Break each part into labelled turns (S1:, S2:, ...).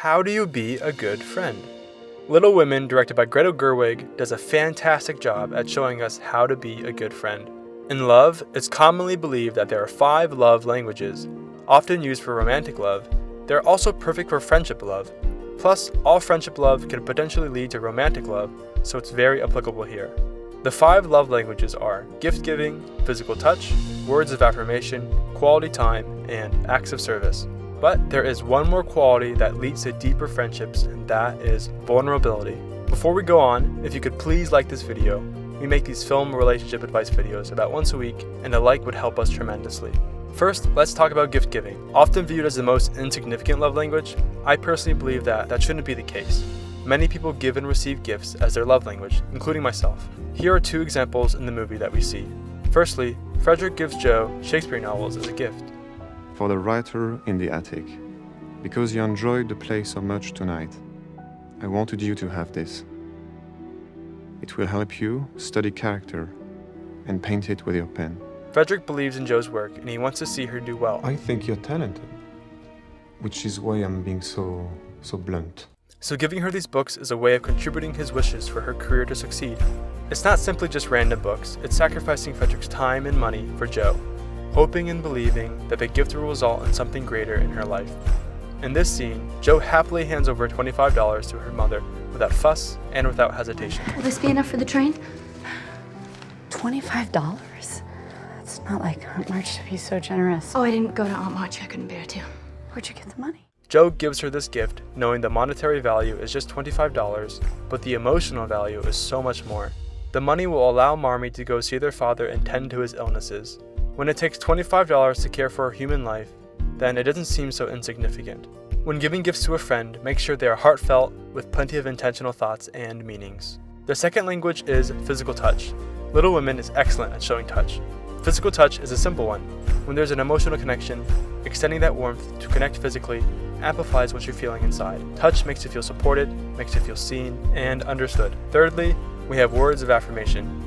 S1: How do you be a good friend? Little Women, directed by Greta Gerwig, does a fantastic job at showing us how to be a good friend. In love, it's commonly believed that there are 5 love languages, often used for romantic love. They're also perfect for friendship love. Plus, all friendship love can potentially lead to romantic love, so it's very applicable here. The 5 love languages are gift giving, physical touch, words of affirmation, quality time, and acts of service. But there is one more quality that leads to deeper friendships, and that is vulnerability. Before we go on, if you could please like this video. We make these film relationship advice videos about once a week, and a like would help us tremendously. First, let's talk about gift giving. Often viewed as the most insignificant love language, I personally believe that shouldn't be the case. Many people give and receive gifts as their love language, including myself. Here are 2 examples in the movie that we see. Firstly, Frederick gives Joe Shakespeare novels as a gift.
S2: For the writer in the attic, because you enjoyed the play so much tonight, I wanted you to have this. It will help you study character and paint it with your pen.
S1: Frederick believes in Joe's work and he wants to see her do well.
S2: I think you're talented, which is why I'm being so blunt.
S1: So giving her these books is a way of contributing his wishes for her career to succeed. It's not simply just random books, it's sacrificing Frederick's time and money for Joe, hoping and believing that the gift will result in something greater in her life. In this scene, Joe happily hands over $25 to her mother without fuss and without hesitation.
S3: Will this be enough for the train?
S4: $25? It's not like Aunt March to be so generous.
S3: Oh, I didn't go to Aunt March. I couldn't bear to.
S4: Where'd you get the money?
S1: Joe gives her this gift knowing the monetary value is just $25, but the emotional value is so much more. The money will allow Marmee to go see their father and tend to his illnesses. When it takes $25 to care for a human life, then it doesn't seem so insignificant. When giving gifts to a friend, make sure they are heartfelt with plenty of intentional thoughts and meanings. The second language is physical touch. Little Women is excellent at showing touch. Physical touch is a simple one. When there's an emotional connection, extending that warmth to connect physically amplifies what you're feeling inside. Touch makes you feel supported, makes you feel seen and understood. Thirdly, we have words of affirmation.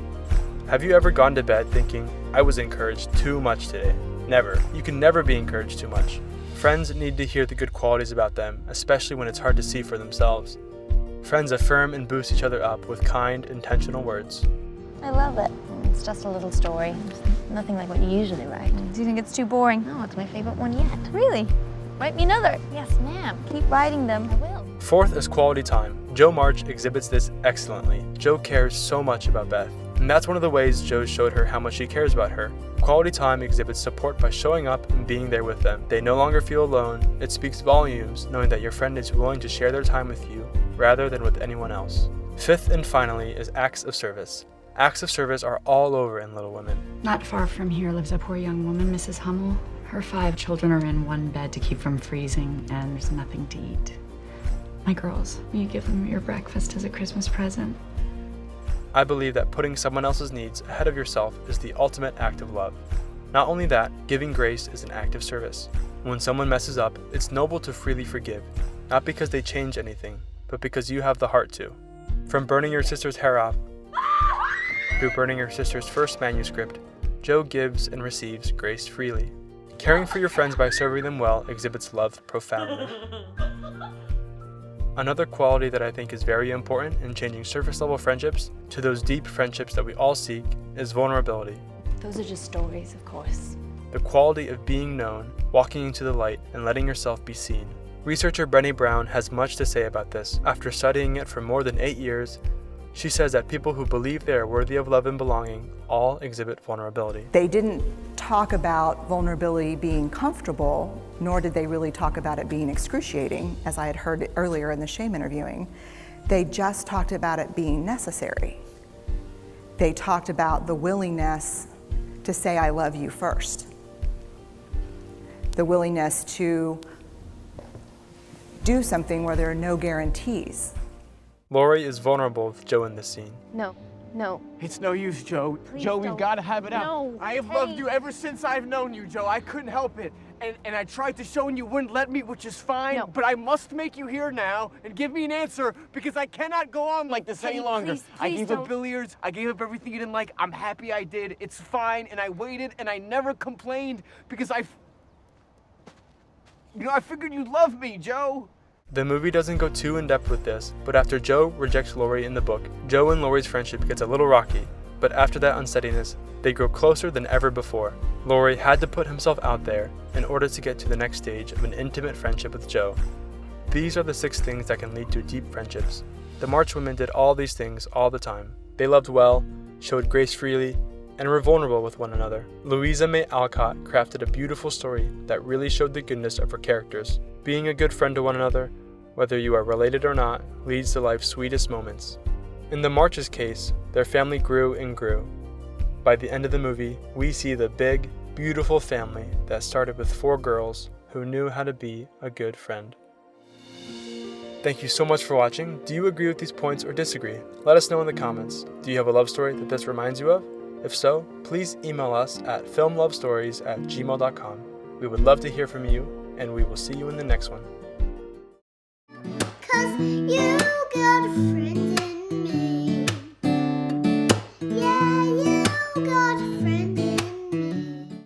S1: Have you ever gone to bed thinking, I was encouraged too much today? Never. You can never be encouraged too much. Friends need to hear the good qualities about them, especially when it's hard to see for themselves. Friends affirm and boost each other up with kind, intentional words.
S5: I love it. It's just a little story. Nothing like what you usually write.
S3: Do you think it's too boring?
S5: No, it's my favorite one yet. Really? Write me another. Yes, ma'am. Keep writing them. I will.
S1: Fourth is quality time. Joe March exhibits this excellently. Joe cares so much about Beth, and that's one of the ways Joe showed her how much he cares about her. Quality time exhibits support by showing up and being there with them. They no longer feel alone. It speaks volumes knowing that your friend is willing to share their time with you rather than with anyone else. Fifth and finally is acts of service. Acts of service are all over in Little Women.
S6: Not far from here lives a poor young woman, Mrs. Hummel. Her 5 children are in one bed to keep from freezing, and there's nothing to eat. My girls, will you give them your breakfast as a Christmas present?
S1: I believe that putting someone else's needs ahead of yourself is the ultimate act of love. Not only that, giving grace is an act of service. When someone messes up, it's noble to freely forgive, not because they change anything, but because you have the heart to. From burning your sister's hair off through burning your sister's first manuscript, Joe gives and receives grace freely. Caring for your friends by serving them well exhibits love profoundly. Another quality that I think is very important in changing surface level friendships to those deep friendships that we all seek is vulnerability.
S5: Those are just stories, of course.
S1: The quality of being known, walking into the light, and letting yourself be seen. Researcher Brené Brown has much to say about this. After studying it for more than 8 years, she says that people who believe they are worthy of love and belonging all exhibit vulnerability.
S7: They didn't talk about vulnerability being comfortable, nor did they really talk about it being excruciating, as I had heard earlier in the shame interviewing. They just talked about it being necessary. They talked about the willingness to say, I love you first. The willingness to do something where there are no guarantees.
S1: Lori is vulnerable with Joe in this scene.
S5: No.
S8: It's no use, Joe.
S5: Please
S8: Joe, we've
S5: don't.
S8: got to have it out.
S5: No,
S8: I have loved you ever since I've known you, Joe. I couldn't help it. And I tried to show and you wouldn't let me, which is fine.
S5: No.
S8: But I must make you here now and give me an answer because I cannot go on like this any longer. I gave up billiards. I gave up everything you didn't like. I'm happy I did. It's fine. And I waited and I never complained because I figured you loved me, Joe.
S1: The movie doesn't go too in depth with this, but after Joe rejects Lori in the book, Joe and Lori's friendship gets a little rocky, but after that unsteadiness, they grow closer than ever before. Lori had to put himself out there in order to get to the next stage of an intimate friendship with Joe. These are the 6 things that can lead to deep friendships. The March women did all these things all the time. They loved well, showed grace freely, and were vulnerable with one another. Louisa May Alcott crafted a beautiful story that really showed the goodness of her characters. Being a good friend to one another, whether you are related or not, leads to life's sweetest moments. In the March's case, their family grew and grew. By the end of the movie, we see the big, beautiful family that started with 4 girls who knew how to be a good friend. Thank you so much for watching. Do you agree with these points or disagree? Let us know in the comments. Do you have a love story that this reminds you of? If so, please email us at filmlovestories@gmail.com. We would love to hear from you, and we will see you in the next one.
S9: 'Cause you